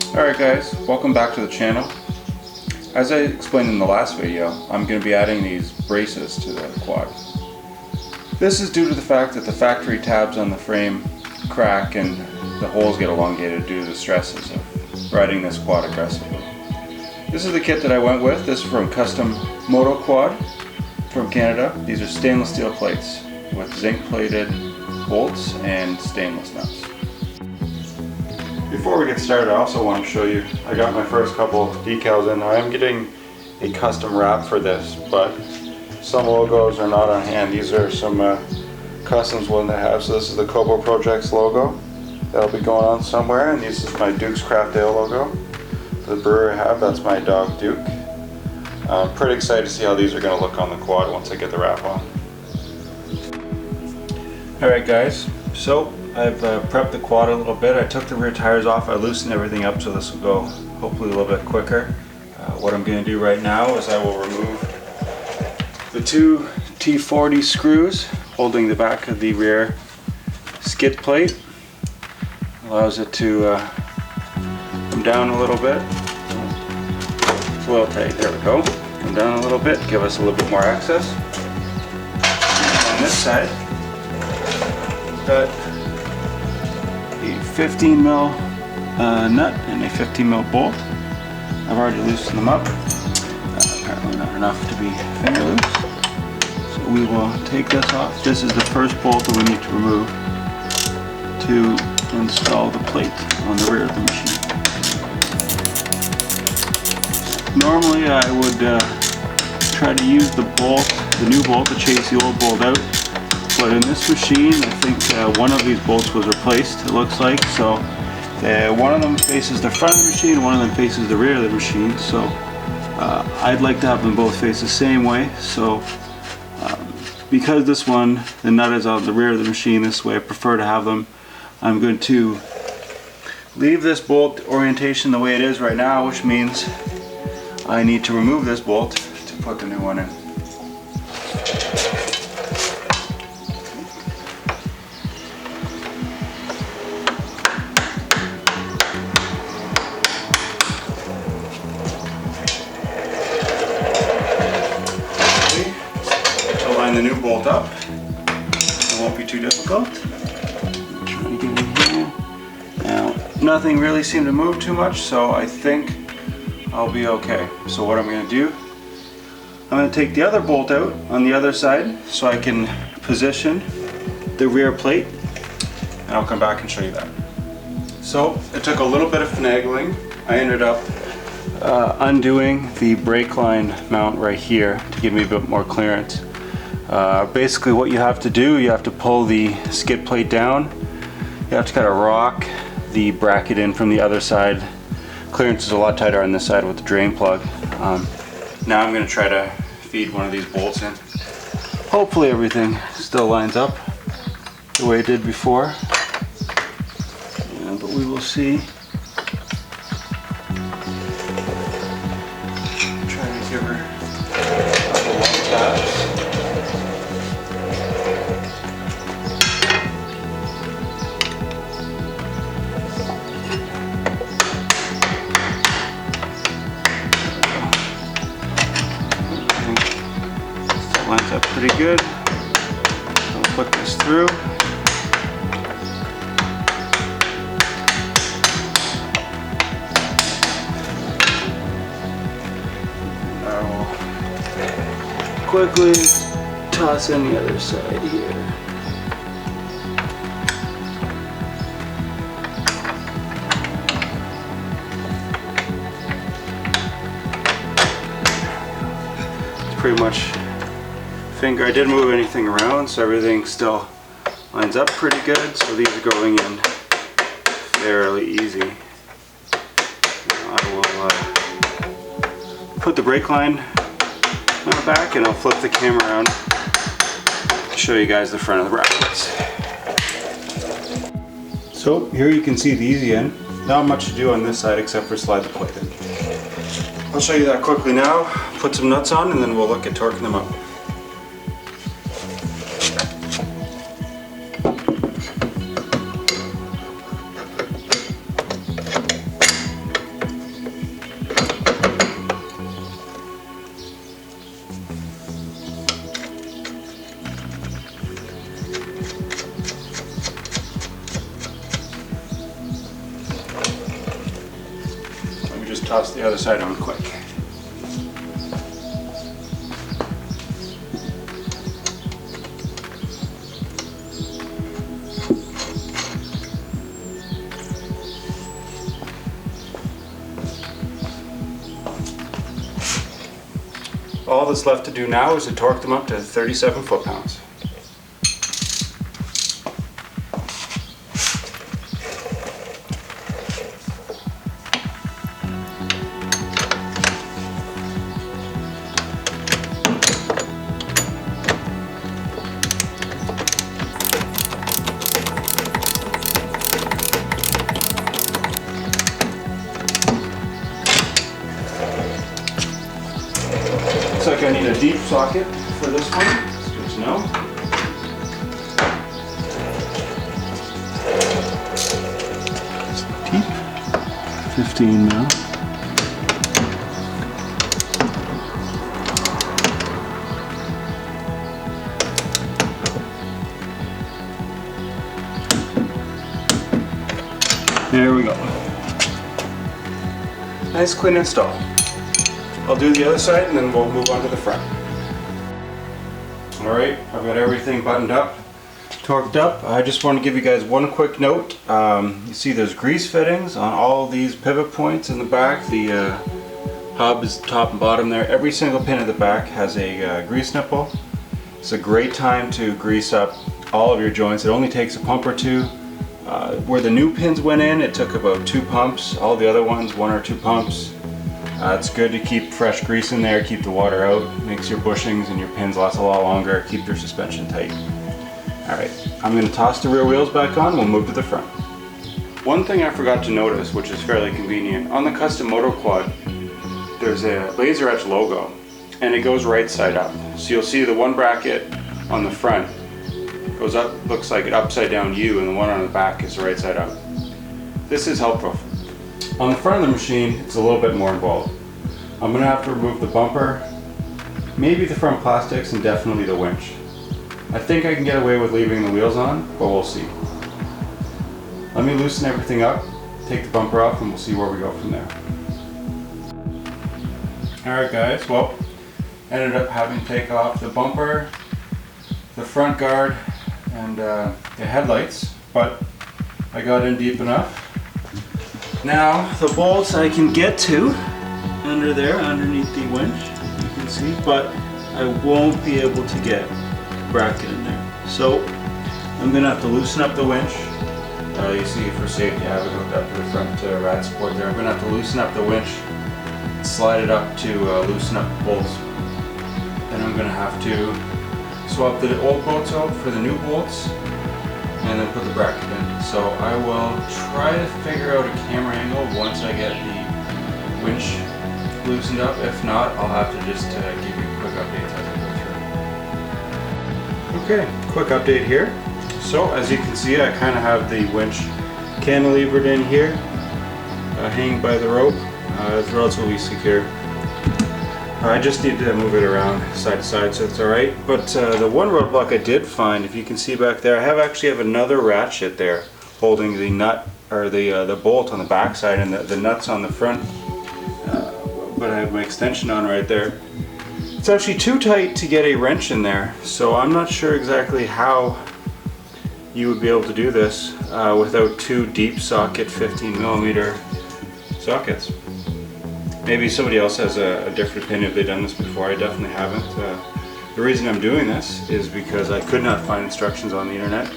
Alright guys, welcome back to the channel. As I explained in the last video, I'm going to be adding these braces to the quad. This is due to the fact that the factory tabs on the frame crack and the holes get elongated due to the stresses of riding this quad aggressively. This is the kit that I went with. This is from Custom Moto Quad from Canada. These are stainless steel plates with zinc plated bolts and stainless nuts. Before we get started, I also want to show you, I got my first couple decals in. I am getting a custom wrap for this, but some logos are not on hand. These are some customs one they have. So this is the Kobo Projects logo. That'll be going on somewhere, and this is my Duke's Craft Ale logo. For the brewery I have, that's my dog Duke. I'm pretty excited to see how these are going to look on the quad once I get the wrap on. Alright guys, so I've prepped the quad a little bit. I took the rear tires off, I loosened everything up so this will go hopefully a little bit quicker. What I'm going to do right now is I will remove the two T40 screws holding the back of the rear skid plate. Allows it to come down a little bit. It's a little tight, there we go. Come down a little bit, give us a little bit more access. And on this side, got a 15 mil nut and a 15 mil bolt. I've already loosened them up. Apparently not enough to be finger loose. So we will take this off. This is the first bolt that we need to remove to install the plate on the rear of the machine. Normally I would try to use the bolt, the new bolt, to chase the old bolt out. But in this machine, I think one of these bolts was replaced, it looks like. So one of them faces the front of the machine, one of them faces the rear of the machine. So I'd like to have them both face the same way. So because this one, the nut is on the rear of the machine this way, I prefer to have them. I'm going to leave this bolt orientation the way it is right now, which means I need to remove this bolt to put the new one in. The new bolt up. It won't be too difficult. Try to get in here. Now, nothing really seemed to move too much, so I think I'll be okay. So what I'm going to do, I'm going to take the other bolt out on the other side so I can position the rear plate, and I'll come back and show you that. So it took a little bit of finagling. I ended up undoing the brake line mount right here to give me a bit more clearance. Basically what you have to do, you have to pull the skid plate down. You have to kind of rock the bracket in from the other side. Clearance is a lot tighter on this side with the drain plug. Now I'm going to try to feed one of these bolts in. Hopefully everything still lines up the way it did before. But we will see. Try to give her a couple long taps. Lines up pretty good. I'll put this through. I will quickly toss in the other side here. It's pretty much finger. I didn't move anything around, so everything still lines up pretty good. So these are going in fairly easy. Now I will put the brake line on the back, and I'll flip the camera around to show you guys the front of the brackets. So here you can see the easy end. Not much to do on this side except for slide the plate in. I'll show you that quickly now. Put some nuts on, and then we'll look at torquing them up. toss the other side on quick. All that's left to do now is to torque them up to 37 foot-pounds. Looks like I need a deep socket for this one. It's good to know. Deep, 15 mil. There we go. Nice clean install. I'll do the other side and then we'll move on to the front. Alright, I've got everything buttoned up, torqued up. I just want to give you guys one quick note. You see there's grease fittings on all these pivot points in the back. The hub is top and bottom there. Every single pin at the back has a grease nipple. It's a great time to grease up all of your joints. It only takes a pump or two. Where the new pins went in, it took about 2 pumps. All the other ones, 1 or 2 pumps. It's good to keep fresh grease in there, keep the water out, makes your bushings and your pins last a lot longer, keep your suspension tight. Alright, I'm going to toss the rear wheels back on, we'll move to the front. One thing I forgot to notice, which is fairly convenient, on the custom Moto quad, there's a laser etch logo, and it goes right side up. So you'll see the one bracket on the front goes up, looks like an upside down U, and the one on the back is right side up. This is helpful. On the front of the machine, it's a little bit more involved. I'm going to have to remove the bumper, maybe the front plastics, and definitely the winch. I think I can get away with leaving the wheels on, but we'll see. Let me loosen everything up, take the bumper off, and we'll see where we go from there. Alright guys, well, ended up having to take off the bumper, the front guard, and the headlights, but I got in deep enough. Now the bolts I can get to under there, underneath the winch, you can see, but I won't be able to get the bracket in there. So I'm going to have to loosen up the winch. You see for safety I have it hooked up to the front rad support there. I'm going to have to loosen up the winch, slide it up to loosen up the bolts. Then I'm going to have to swap the old bolts out for the new bolts and then put the bracket in. So I will try to figure out a camera angle once I get the winch loosened up. If not, I'll have to just give you quick updates as I go through. Okay, quick update here. So as you can see, I kind of have the winch cantilevered in here, hanging by the rope. It's relatively secure. I just need to move it around side to side so it's alright. But the one roadblock I did find, if you can see back there, I actually have another ratchet there holding the nut, or the bolt on the back side, and the nuts on the front. But I have my extension on right there. It's actually too tight to get a wrench in there, so I'm not sure exactly how you would be able to do this without 2 deep socket 15mm sockets. Maybe somebody else has a different opinion if they've done this before. I definitely haven't. The reason I'm doing this is because I could not find instructions on the internet.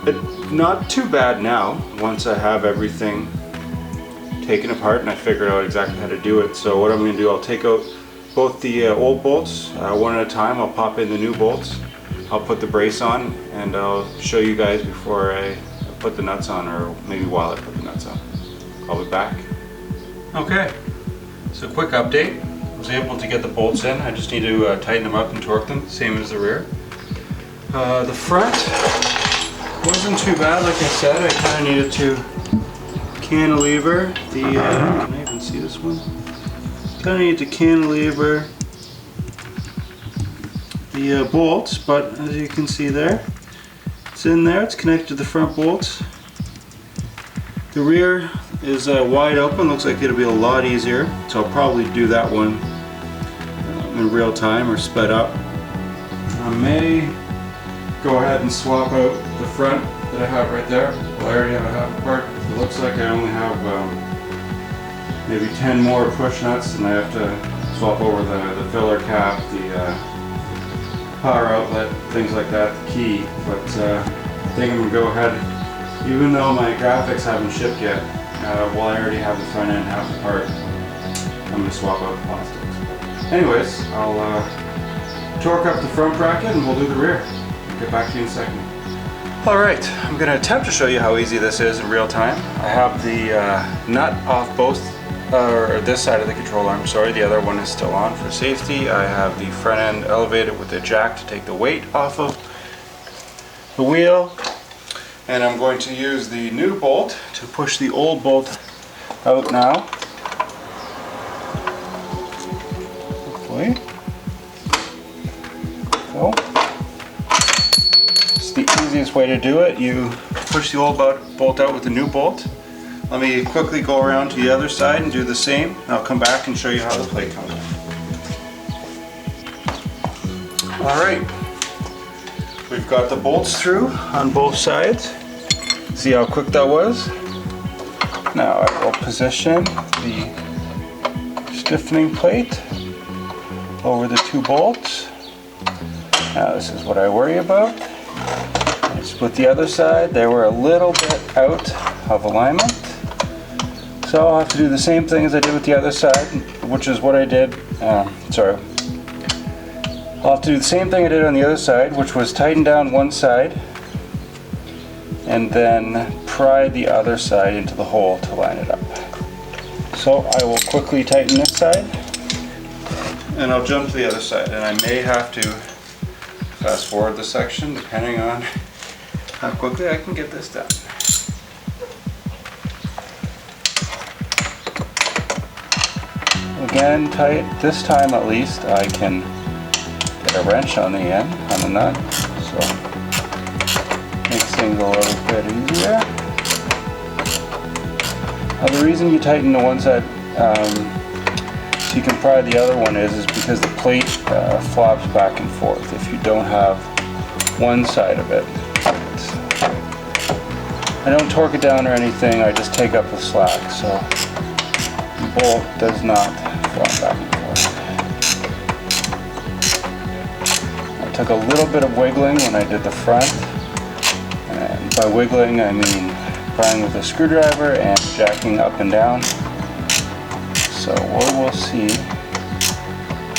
But not too bad now, once I have everything taken apart and I figured out exactly how to do it. So what I'm going to do, I'll take out both the old bolts one at a time. I'll pop in the new bolts. I'll put the brace on and I'll show you guys before I put the nuts on, or maybe while I put the nuts on. I'll be back. Okay. So quick update, I was able to get the bolts in. I just need to tighten them up and torque them, same as the rear. The front wasn't too bad, like I said. I kind of needed to cantilever the, can I even see this one? Kind of need to cantilever the bolts, but as you can see there, it's in there, it's connected to the front bolts. The rear is wide open. Looks like it'll be a lot easier. So I'll probably do that one in real time or sped up. I may go ahead and swap out the front that I have right there. Well, I already have a half part. It looks like I only have maybe 10 more push nuts, and I have to swap over the filler cap, the power outlet, things like that, the key. But I think I'm going to go ahead, even though my graphics haven't shipped yet, while I already have the front end half apart, I'm going to swap out the plastics. Anyways, I'll torque up the front bracket and we'll do the rear. I'll get back to you in a second. Alright, I'm going to attempt to show you how easy this is in real time. I have the nut off both, or this side of the control arm, sorry, the other one is still on for safety. I have the front end elevated with a jack to take the weight off of the wheel. And I'm going to use the new bolt to push the old bolt out now. Hopefully. So, it's the easiest way to do it. You push the old bolt out with the new bolt. Let me quickly go around to the other side and do the same. I'll come back and show you how the plate comes in. Alright, we've got the bolts through on both sides. See how quick that was? Now I will position the stiffening plate over the two bolts. Now this is what I worry about. I split the other side. They were a little bit out of alignment. So I'll have to do the same thing as I did with the other side, which is what I did, sorry. I'll have to do the same thing I did on the other side, which was tighten down one side and then pry the other side into the hole to line it up. So I will quickly tighten this side and I'll jump to the other side, and I may have to fast forward the section depending on how quickly I can get this done. Again, tight. This time at least I can get a wrench on the end, on the nut, so makes things a little bit easier. Now the reason you tighten the one side so you can pry the other one is because the plate flops back and forth if you don't have one side of it. I don't torque it down or anything, I just take up the slack, so the bolt does not flop back and forth. I took a little bit of wiggling when I did the front, and by wiggling I mean prying with a screwdriver and jacking up and down. So we'll see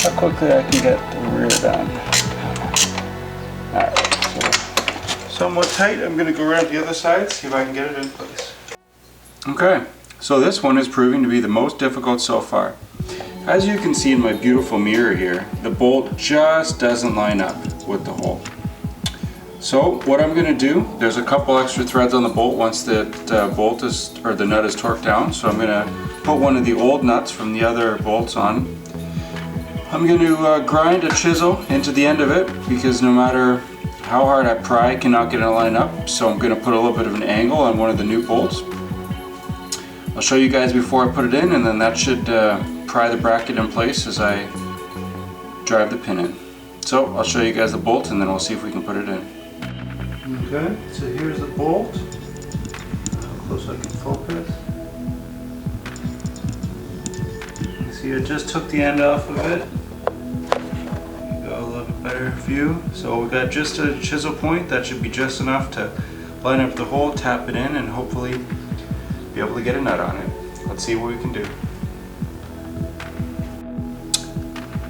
how quickly I can get the rear done. Alright, so somewhat tight. I'm going to go around the other side, see if I can get it in place. Okay, so this one is proving to be the most difficult so far. As you can see in my beautiful mirror here, the bolt just doesn't line up with the hole. So what I'm going to do, there's a couple extra threads on the bolt once the bolt is, or the nut is torqued down, so I'm going to put one of the old nuts from the other bolts on. I'm going to grind a chisel into the end of it because no matter how hard I pry, I cannot get it to line up, so I'm going to put a little bit of an angle on one of the new bolts. I'll show you guys before I put it in, and then that should pry the bracket in place as I drive the pin in. So I'll show you guys the bolt and then we'll see if we can put it in. Okay, so here's the bolt. How close I can focus. You see, I just took the end off of it. You got a little bit better view. So we got just a chisel point. That should be just enough to line up the hole, tap it in, and hopefully be able to get a nut on it. Let's see what we can do.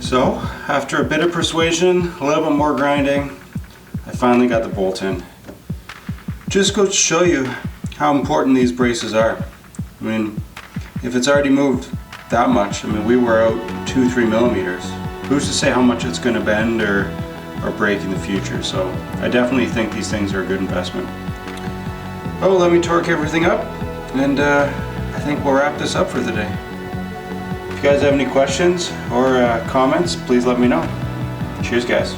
So, after a bit of persuasion, a little bit more grinding, I finally got the bolt in. Just goes to show you how important these braces are. I mean, if it's already moved that much, I mean, we were out 2-3 millimeters. Who's to say how much it's going to bend or break in the future? So, I definitely think these things are a good investment. Oh, let me torque everything up, and I think we'll wrap this up for the day. If you guys have any questions or comments, please let me know. Cheers, guys.